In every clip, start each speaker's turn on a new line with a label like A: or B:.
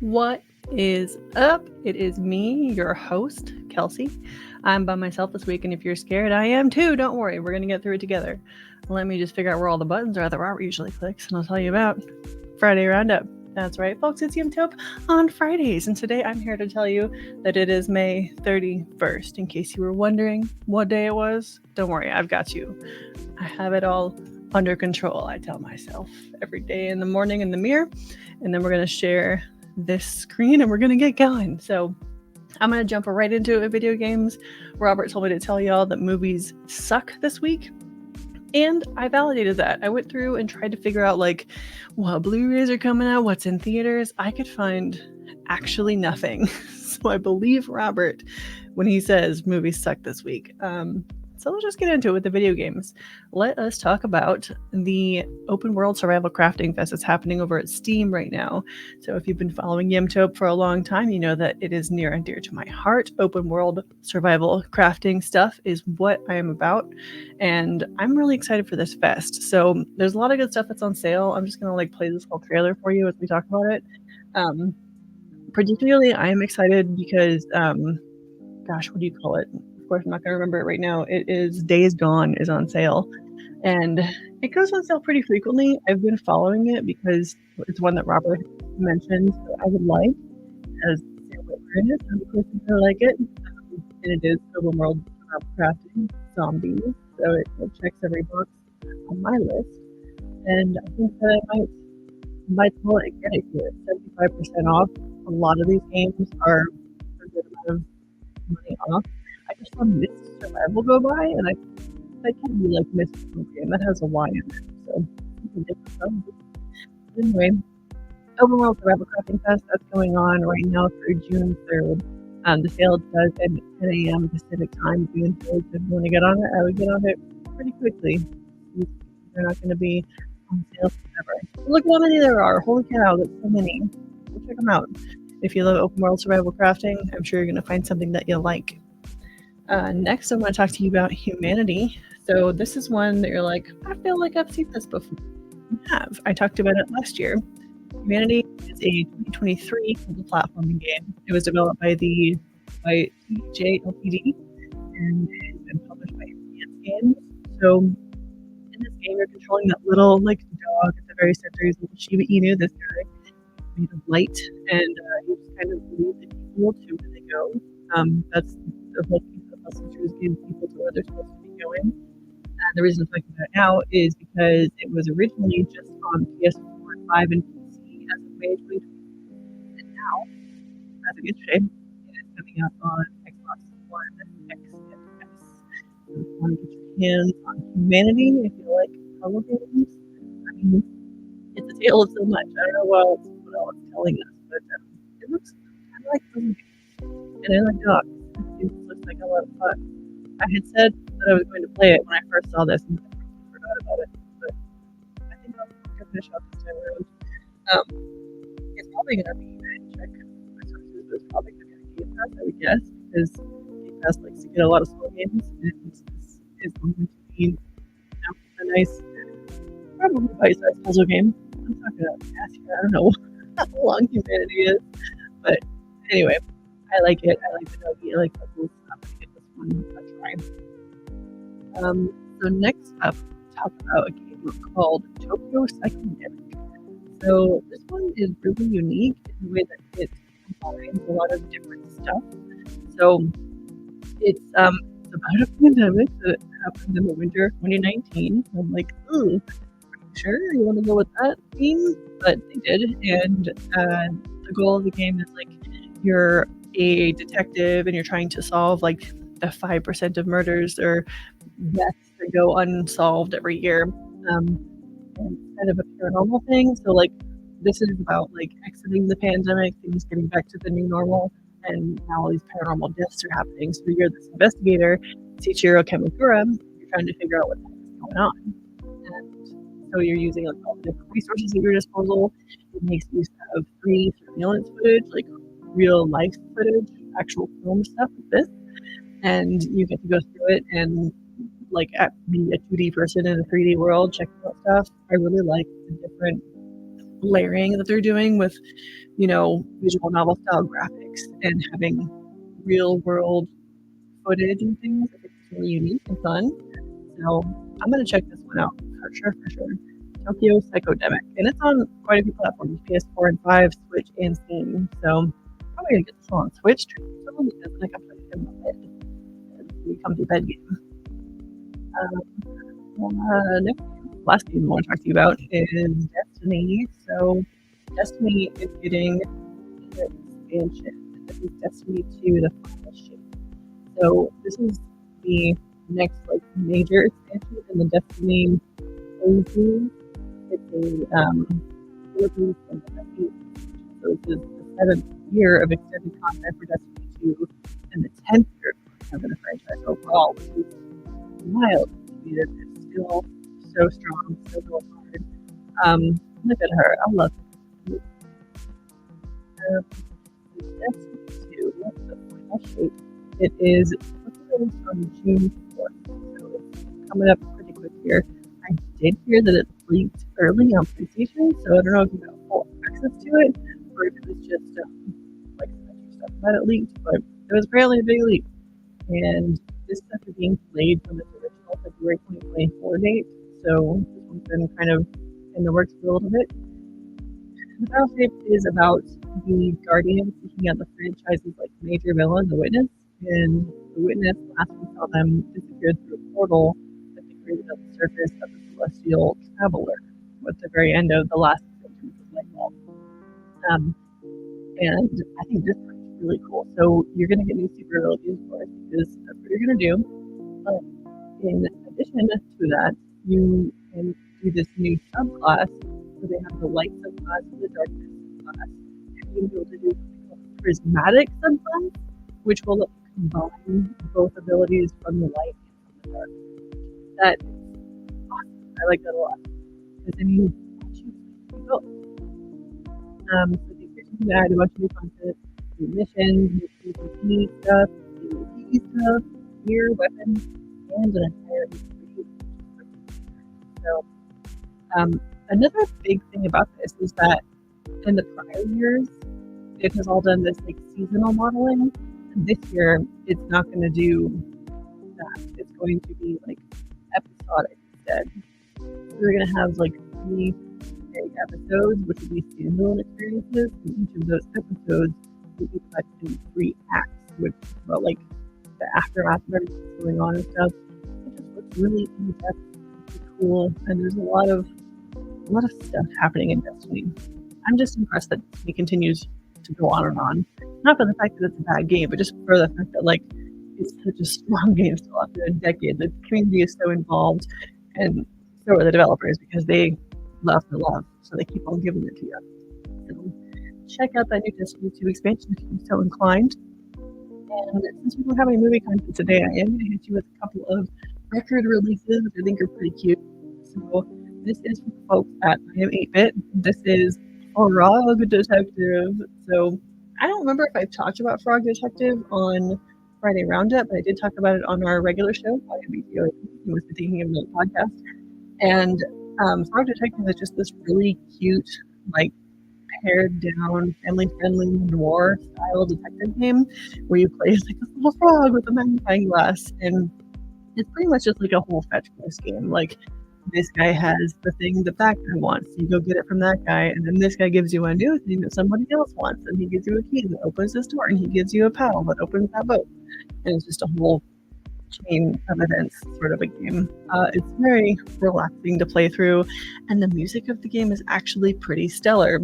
A: What is up? It is me, your host, Kelsey. I'm by myself this week, and if you're scared, I am too. Don't worry, we're going to get through it together. Let me just figure out where all the buttons are that Robert usually clicks, and I'll tell you about Friday Roundup. That's right, folks, it's YMBToAP on Fridays, and today I'm here to tell you that it is May 31st. In case you were wondering what day it was, don't worry, I've got you. I have it all under control, I tell myself every day in the morning in the mirror, and then we're going to share this screen and we're going to get going. So I'm going to jump right into it with video games. Robert told me to tell y'all that movies suck this week. And I validated that. I went through and tried to figure out what Blu-rays are coming out, what's in theaters. I could find actually nothing. So I believe Robert when he says movies suck this week. So let's just get into it with the video games. Let us talk about the open world survival crafting fest that's happening over at Steam right now. So if you've been following YMBToAP for a long time, you know that it is near and dear to my heart. Open world survival crafting stuff is what I am about. And I'm really excited for this fest. So there's a lot of good stuff that's on sale. I'm just going to play this whole trailer for you as we talk about it. Particularly, I am excited because, what do you call it? Of course, I'm not going to remember it right now. It is Days Gone is on sale, and it goes on sale pretty frequently. I've been following it because it's one that Robert mentioned that I would like as in it, and of course I like it. And it is open world crafting zombies, so it checks every box on my list, and I think that I might well get it here. 75% off. A lot of these games are a good amount of money off. I just saw Mist Survival go by, and I can't be like Mist game that has a Y in it. So anyway, Open World Survival Crafting Fest that's going on right now through June 3rd. The sale does end at 10 a.m. Pacific time. If you want to get on it, I would get on it pretty quickly. They're not going to be on sale forever. Look how many there are! Holy cow, that's so many. Go check them out. If you love open world survival crafting, I'm sure you're going to find something that you like. Next, I want to talk to you about Humanity. So this is one that you're like, I feel like I've seen this before. You have. I talked about it last year. Humanity is a 2023 mobile platforming game. It was developed by TJ Ltd. and it's been published by Advance Games. So in this game, you're controlling that little dog at the very center. He's a little Shiba Inu, this guy made of light, and you just kind of lead the people to where they go. That's the whole piece of Hustle is getting people to where they're supposed to be going. And the reason I'm talking about it now is because it was originally just on PS4, 5, and PC as of May 2020. And now, as of yesterday, it is coming out on Xbox One, X, and S. So if you want to get your hands on Humanity, if you like puzzle games, I mean, it's a tale of so much. I don't know what else it's telling us, but it looks kind of like puzzle games. And I like dogs. It looks like a lot of fun. I had said that I was going to play it when I first saw this and I forgot about it, but I think I'll finish up this time around. It's probably going to be, check my sources, but it's probably going to be Game Pass, I would guess, because Game Pass likes to get a lot of slow games, and this is going to be a nice, probably bite-sized puzzle game. I'm not going to ask you, I don't know how long Humanity is, but anyway, I like it. I like the doggy. I like puzzles. I'm going to give this one a try. So next up, talk about a game called Tokyo Psychodynamic. So this one is really unique in the way that it combines a lot of different stuff. So it's about a pandemic that happened in the winter of 2019. I'm like, ooh, sure, you want to go with that theme? But they did, and the goal of the game is you're a detective and you're trying to solve the 5% of murders or deaths that go unsolved every year. And it's kind of a paranormal thing. So this is about exiting the pandemic, things getting back to the new normal, and now all these paranormal deaths are happening. So you're this investigator, Tsuchiro Kamikura. You're trying to figure out what the heck is going on. And so you're using all the different resources at your disposal. It makes use of 3D surveillance footage, real life footage, actual film stuff like this, and you get to go through it and be a 2D person in a 3D world, checking out stuff. I really like the different layering that they're doing with, visual novel style graphics and having real world footage and things. I think it's really unique and fun. So I'm gonna check this one out for sure, for sure. Tokyo Psychodemic, and it's on quite a few platforms: PS4 and 5, Switch, and Steam. So I'm probably gonna get this one on Switch. So it's like I'm putting it in my bed. It's a comfy bed game. Next last game I want to talk to you about is Destiny. So Destiny is getting an expansion. This is Destiny 2: The Final Shape. So this is the next major expansion in the Destiny series. It's a release from Destiny. So this is the 7th year of extended content for Destiny 2 and the 10th year of the franchise overall, which is wild to me that it's still so strong, so going hard. Look at her. I love her. Destiny 2, The Final Shape. It is released on June 4th, so it's coming up pretty quick here. I did hear that it leaked early on PlayStation, so I don't know if you got full access to it or if it was just stuff about it leaked, but it was apparently a big leak. And this stuff is being played from its original February 2024 date, so this one's been kind of in the works for a little bit. The Final Shape is about the Guardians seeking out the franchise's major villain, the Witness. And the Witness, last we saw them, disappeared through a portal that they created at the surface of the Celestial Traveler at the very end of the last extension, which was Nightfall. And I think this part is really cool. So you're going to get new super abilities, of course, because that's what you're going to do. But in addition to that, you can do this new subclass. So they have the light subclass and the darkness subclass. And you'll be able to do something called a prismatic subclass, which will let you combine both abilities from the light and from the dark. That is awesome. I like that a lot. Because then you choose both. So the expansion can add a bunch of new content, new missions, new PvP stuff, new PvP stuff, gear, weapons, and an entire new So another big thing about this is that in the prior years, it has all done this seasonal modeling. And this year, it's not going to do that. It's going to be episodic instead. So we're going to have 3 big episodes, which will be standalone experiences. And each of those episodes will be cut into 3 acts, which is about the aftermath of everything that's going on and stuff. It just looks really in-depth, really cool, and there's a lot of stuff happening in Destiny. I'm just impressed that Destiny continues to go on and on. Not for the fact that it's a bad game, but just for the fact that it's such a strong game still after a decade. The community is so involved, and so are the developers because they love the love, so they keep on giving it to you. So check out that new Destiny 2 expansion if you're so inclined. And since we don't have any movie content today, I am going to hit you with a couple of record releases, which I think are pretty cute. So this is from folks at YMBToAP. This is Frog Detective. So I don't remember if I talked about Frog Detective on Friday Roundup, but I did talk about it on our regular show, YMBToAP. You must be thinking of the podcast. And Frog Detective is just this really cute, pared down, family-friendly noir style detective game where you play as this little frog with a magnifying glass, and it's pretty much just a whole fetch quest game. This guy has the thing that guy wants, you go get it from that guy, and then this guy gives you a new thing that somebody else wants, and he gives you a key that opens this door, and he gives you a paddle that opens that boat, and it's just a whole chain of events sort of a game. It's very relaxing to play through, and the music of the game is actually pretty stellar.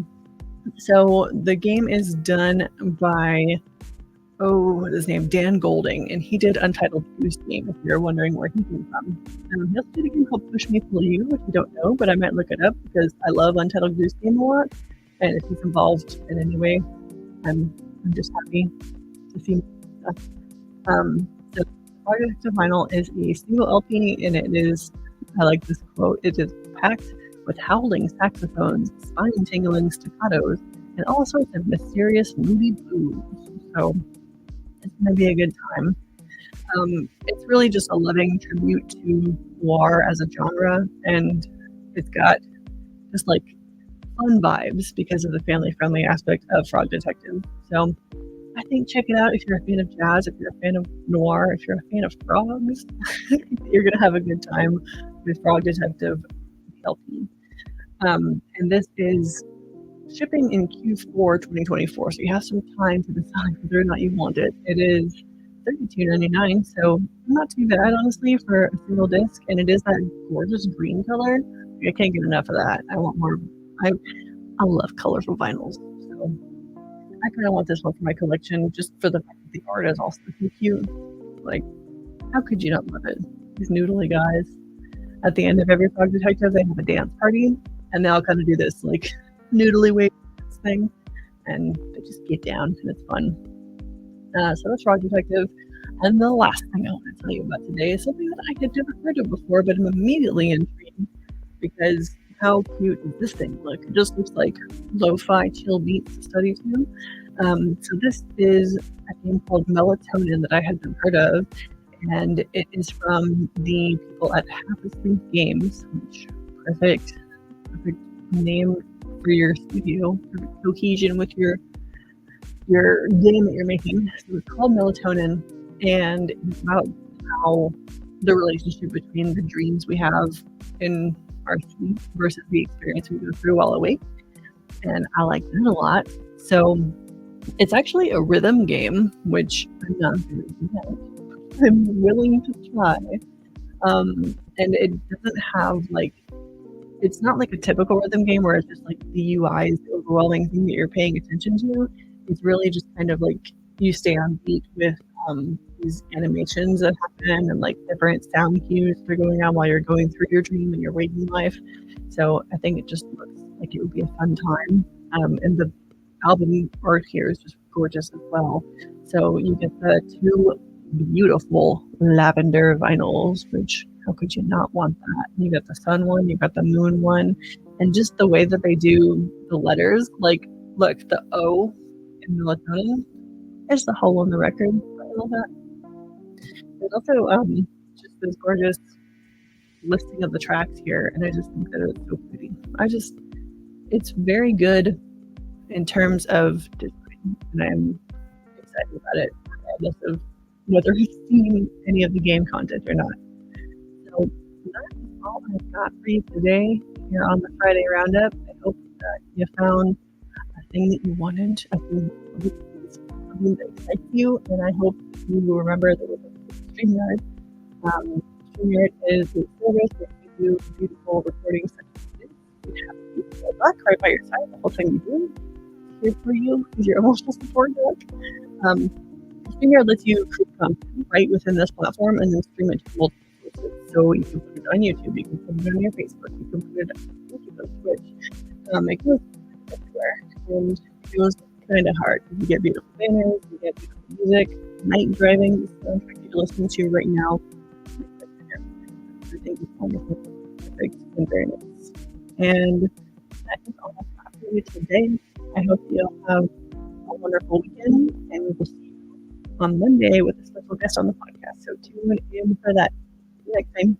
A: So the game is done by, what is his name? Dan Golding, and he did Untitled Goose Game, if you're wondering where he came from. He also did a game called Push Me Pull You, which you don't know, but I might look it up because I love Untitled Goose Game a lot, and if he's involved in any way, I'm just happy to see stuff. So Frog Detective Vinyl is a single LP, and it is, I like this quote, it is packed with howling saxophones, spine-tingling staccatos, and all sorts of mysterious moody blues. So it's going to be a good time. It's really just a loving tribute to noir as a genre, and it's got just fun vibes because of the family-friendly aspect of Frog Detective. So I think check it out if you're a fan of jazz, if you're a fan of noir, if you're a fan of frogs. You're going to have a good time with Frog Detective LP. And this is shipping in Q4 2024, so you have some time to decide whether or not you want it. It is $32.99, so not too bad, honestly, for a single disc, and it is that gorgeous green color. I can't get enough of that. I want more. I love colorful vinyls, so I kind of want this one for my collection, just for the fact that the art is also so cute. Like, how could you not love it? These noodly guys. At the end of every Frog Detective, they have a dance party, and they all kind of do this, like, noodly wave thing, and they just get down, and it's fun. So that's Frog Detective. And the last thing I want to tell you about today is something that I had never heard of before, but I'm immediately intrigued because how cute does this thing look? It just looks like lo-fi chill beats to study to. So this is a game called Melatonin that I hadn't heard of, and it is from the people at Half Asleep Games, which perfect name for your studio, perfect cohesion with your game that you're making. So it's called Melatonin, and it's about how the relationship between the dreams we have in our sleep versus the experience we go through while awake. And I like that a lot. So it's actually a rhythm game, which I'm not very good at. I'm willing to try. And it doesn't have it's not like a typical rhythm game where it's just like the UI is the overwhelming thing that you're paying attention to. It's really just kind of like you stay on beat with these animations that happen and like different sound cues that are going on while you're going through your dream and your waking life. So I think it just looks like it would be a fun time. And the album art here is just gorgeous as well. So you get the two beautiful lavender vinyls, which how could you not want that? You got the sun one, you got the moon one, and just the way that they do the letters, like look, the O in Melatonin is the hole in the record. I love that. There's also just this gorgeous listing of the tracks here, and I just think that it's so pretty. It's very good in terms of design, and I'm excited about it, regardless of whether we've seen any of the game content or not. So that is all I've got for you today here on the Friday Roundup. I hope that you found a thing that you wanted, something that excites you, and I hope you will remember that with StreamYard. StreamYard is a service that gives you beautiful recordings such as this. You have a beautiful duck right by your side the whole time you do. Here for you is your emotional support duck. StreamYard lets you create content right within this platform and then stream it to multiple sources. So you can put it on YouTube, you can put it on your Facebook, you can put it on YouTube, on Twitch. It goes everywhere, and it goes kind of hard. You get beautiful banners, you get beautiful music, night driving, the soundtrack that you're listening to right now. Everything is wonderful, perfect, and very nice. And that is all I've got for you today. I hope you'll have a wonderful weekend, and we will see you on Monday with a special guest on the podcast. So tune in for that. See you next time.